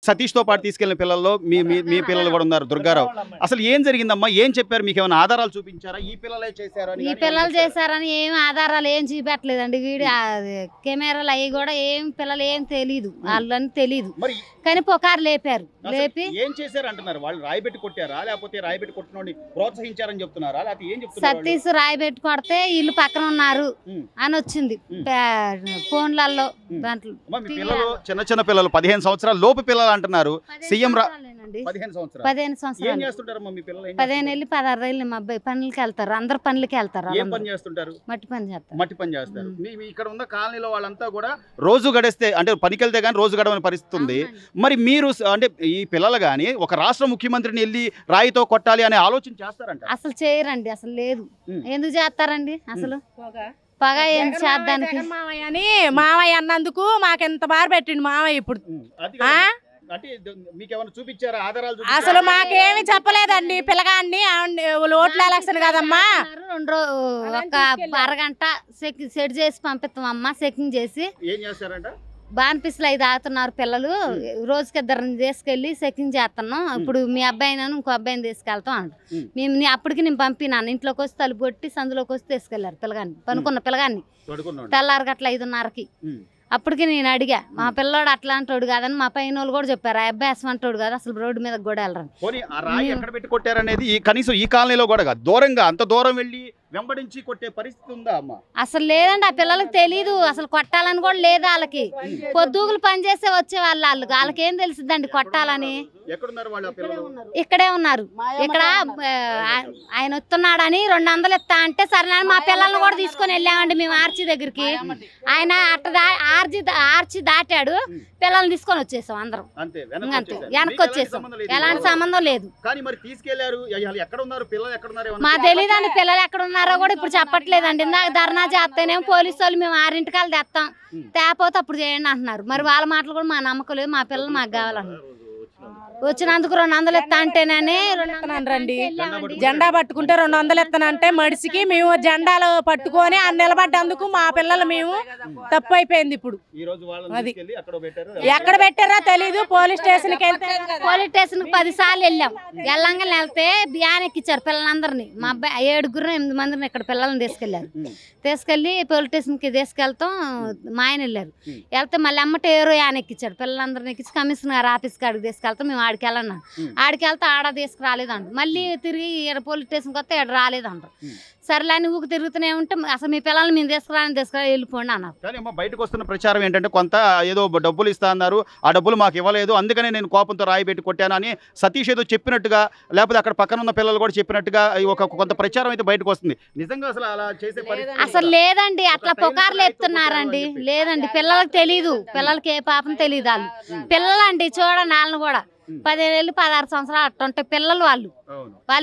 సతీష్తో పాటు తీసుకెళ్లిన పిల్లల్లో మీ మీ మీ పిల్లలు కూడా ఉన్నారు, దుర్గారావు. అసలు ఏం జరిగిందమ్మా, ఏం చెప్పారు, మీకు ఏమైనా ఆధారాలు చూపించారా? ఈ పిల్లలే చేశారని, ఈ పిల్లలు చేశారని ఏం ఆధారాలు ఏం చూపెట్టలేదండి. వీడియో కెమెరాలు అవి కూడా ఏం పిల్లలు ఏం తెలీదు, వాళ్ళని తెలీదు. కానీ పుకారు లేపారు. లేపి ఏం చేశారు అంటున్నారు వాళ్ళు? రాయిబెట్టి కొట్టారా, లేకపోతే రాయిబెట్టి కొట్టినోడిని ప్రోత్సహించారని చెప్తున్నారా, లేకపోతే ఏం చెప్తున్నారు? సతీష్ రాయిబెట్టి కొడితే వీళ్ళు పక్కన ఉన్నారు అని వచ్చింది ఫోన్లలో. దాంట్లో చిన్న చిన్న పిల్లలు 15 సంవత్సరాల లోపు పిల్లలు అంటున్నారు. సీఎం 15 సంవత్సరాలు 15 సంవత్సరాలు 15 వెళ్ళి 16 ఏళ్ళు మా అబ్బాయి పనులకి వెళ్తారు. అందరు పనులకి వెళ్తారు. ఏం పని చేస్తుంటారు? మట్టి పని చేస్తారు. మట్టి పని చేస్తారు. ఇక్కడ ఉన్న కాలనీలో వాళ్ళంతా కూడా రోజు గడిస్తే అంటే పనికి వెళ్తే కానీ రోజు గడవని పరిస్థితి ఉంది. మరి మీరు అంటే ఈ పిల్లలు కానీ ఒక రాష్ట్ర ముఖ్యమంత్రిని వెళ్ళి రాయితో కొట్టాలి అనే ఆలోచన చేస్తారంట? అసలు చేయరండి, అసలు లేదు. ఎందుకు చేస్తారండి? అసలు పగ ఏం చేద్దానికి? మామయ్య అన్నందుకు మాకెంత బాగా పెట్టిండు మామయ్య. ఇప్పుడు అసలు మాకేమి చెప్పలేదండి. పిల్లగాన్ని ఓట్ల ఎలక్షన్ కదమ్మా, ఒక అరగంట సెట్ చేసి పంపిస్తామమ్మా. చెకింగ్ చేసి ఏం చేస్తారంట? బాన్పిస్లు అవి తాగుతున్నారు పిల్లలు. రోజుకి ఇద్దరిని తీసుకెళ్ళి చెకింగ్ చేస్తున్నాం. ఇప్పుడు మీ అబ్బాయిని ఇంకో అబ్బాయిని తీసుకెళ్తాం అంట. మేము అప్పటికి నేను పంపినాను. ఇంట్లోకి వచ్చి తలుపు కొట్టి సందులోకి వచ్చి తీసుకెళ్లారు పిల్లగాన్ని, పనుకున్న పిల్లగాన్ని. తెల్లారి గట్ల 5:30కి. అప్పటికి నేను అడిగా, మా పిల్లోడు అట్లాంటోడు కాదని మా పైన వాళ్ళు కూడా చెప్పారు. ఆ అబ్బాయి అసమంటోడు కాదు, అసలు రోడ్డు మీద కూడా వెళ్ళరు. కనీసం ఈ కాలనీలో కూడా దూరంగా అంత దూరం వెళ్ళి వెంబడించి కొట్టే పరిస్థితి ఉందా అమ్మా? అసలు లేదండి. ఆ పిల్లలకి తెలీదు, అసలు కొట్టాలని కూడా లేదు వాళ్ళకి. పొద్దుగులు పని చేసే వచ్చే వాళ్ళకి ఏం తెలిసిద్దండి కొట్టాలని. ఇక్కడే ఉన్నారు. ఇక్కడ ఆయన వస్తున్నాడని 200 ఇస్తా అంటే సరే మా పిల్లల్ని కూడా తీసుకొని వెళ్ళామండి మేము ఆర్చి దగ్గరికి. ఆయన ఆర్చి దాటాడు, పిల్లల్ని తీసుకొని వచ్చేసాం అందరం. అంతే, వెనక్కి వచ్చేసాం. ఎలాంటి సంబంధం లేదు. మా తెలీదండి పిల్లలు ఎక్కడ ఉన్నారో కూడా ఇప్పుడు చెప్పట్లేదండి. ఇందాక ధర్నా చేస్తేనేమో పోలీసు వాళ్ళు మేము 6 తెస్తాం, తేపోతే అప్పుడు చేయండి అంటున్నారు. మరి వాళ్ళ మాటలు కూడా మా నమ్మకం లేదు. మా పిల్లలు మాకు కావాలన్నారు. వచ్చినందుకు 200 ఇస్తా అంటేనే రండి, జెండా పట్టుకుంటే 200 ఇస్తానంటే మడిసికి మేము జెండాలు పట్టుకొని నిలబడ్డందుకు మా పిల్లలు మేము తప్పు అయిపోయింది. ఇప్పుడు అది ఎక్కడ పెట్టారో తెలీదు. పోలీస్ స్టేషన్కి వెళ్తే పోలీస్ స్టేషన్కి 10 సార్లు వెళ్ళాం. వెళ్ళంగా వెళ్తే బియ్యాన్ని ఎక్కించారు పిల్లలందరినీ. మా అబ్బాయి 7 మందిని ఇక్కడ పిల్లల్ని తీసుకెళ్ళి పోలీస్ స్టేషన్కి తీసుకెళ్తాం. మా ఆయన వెళ్ళారు. వెళ్తే మళ్ళీ అమ్మట ఏరో యాన్ ఎక్కించాడు. పిల్లలందరినీ ఎక్కించి కమిషనర్ ఆఫీస్ కాడికి తీసుకెళ్తాం. మేము ఆడికి వెళ్ళన్నా, ఆడికి వెళ్తే ఆడ తీసుకురాలేదంట. మళ్ళీ తిరిగి ఇక్కడ పోలీస్ స్టేషన్కి వస్తే ఇక్కడ రాలేదంట. సరేలే అని ఊరికి తిరుగుతూనే ఉంటే అసలు మీ పిల్లల్ని మేము తీసుకురా వెళ్ళిపోండి అన్నారు. కానీ అమ్మ బయటకు వస్తున్న ప్రచారం ఏంటంటే కొంత ఏదో డబ్బులు ఇస్తా అన్నారు, ఆ డబ్బులు మాకు ఇవ్వలేదు, అందుకనే నేను కోపంతో రాయి పెట్టి కొట్టాను అని సతీష్ ఏదో చెప్పినట్టుగా, లేకపోతే అక్కడ పక్కన ఉన్న పిల్లలు కూడా చెప్పినట్టుగా కొంత ప్రచారం అయితే బయటకు వస్తుంది. నిజంగా అసలు అలా చేసే అసలు లేదండి. అట్లా పుకార్లు ఎత్తున్నారండి. లేదండి, పిల్లలకు తెలీదు. పిల్లలకి ఏ పాపం తెలియదు. వాళ్ళు పిల్లలండి చూడండి, వాళ్ళని కూడా 15 ఏళ్ళు 16 సంవత్సరాలు అట్టుంటే పిల్లలు వాళ్ళు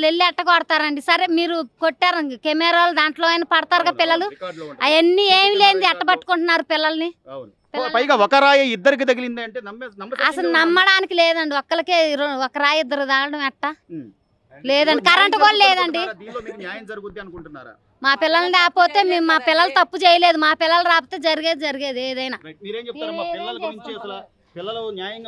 వెళ్ళి ఎట్ట కొడతారండి. సరే మీరు కొట్టారు, కెమెరాలు దాంట్లో అయినా పడతారుగా పిల్లలు. అవన్నీ ఏమి లేని ఎట్ట పట్టుకుంటున్నారు పిల్లల్ని. పైగా ఒక రాయి ఇద్దరికి తగిలింది అంటే అసలు నమ్మడానికి లేదండి. ఒక్కరికే ఒక రాయి ఇద్దరు తాగడం ఎట్ట లేదండి. కరెంటు కూడా లేదండి. మా పిల్లల్ని రాకపోతే మేము మా పిల్లలు తప్పు చేయలేదు. మా పిల్లలు రాకపోతే జరిగేది ఏదైనా.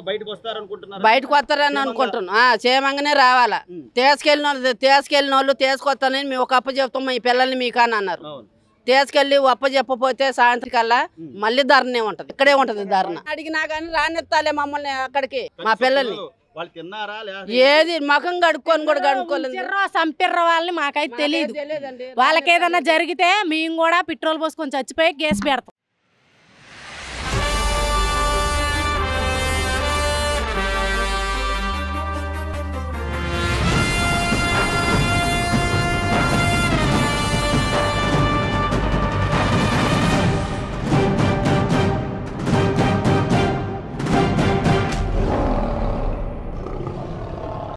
బయటకు వస్తారని అనుకుంటున్నా. క్షేమంగానే రావాలా. తీసుకెళ్ళిన వాళ్ళు తీసుకొస్తానని మేము ఒక అప్ప చెప్తాం ఈ పిల్లల్ని మీకు అని అన్నారు. తీసుకెళ్ళి అప్ప చెప్పపోతే సాయంత్రం కల్లా మళ్ళీ ధరనే ఉంటది. ఇక్కడే ఉంటది ధరణ. అడిగినా కానీ రానిస్తాలే మమ్మల్ని అక్కడికి. మా పిల్లల్ని ఏది ముఖం కడుక్కొని కూడా కడుక్కోలేదు. చంపిర్ర వాళ్ళని మాకైతే తెలియదు. వాళ్ళకి ఏదన్నా జరిగితే మేము కూడా పెట్రోల్ పోసుకొని చచ్చిపోయి కేసు పెడతాం.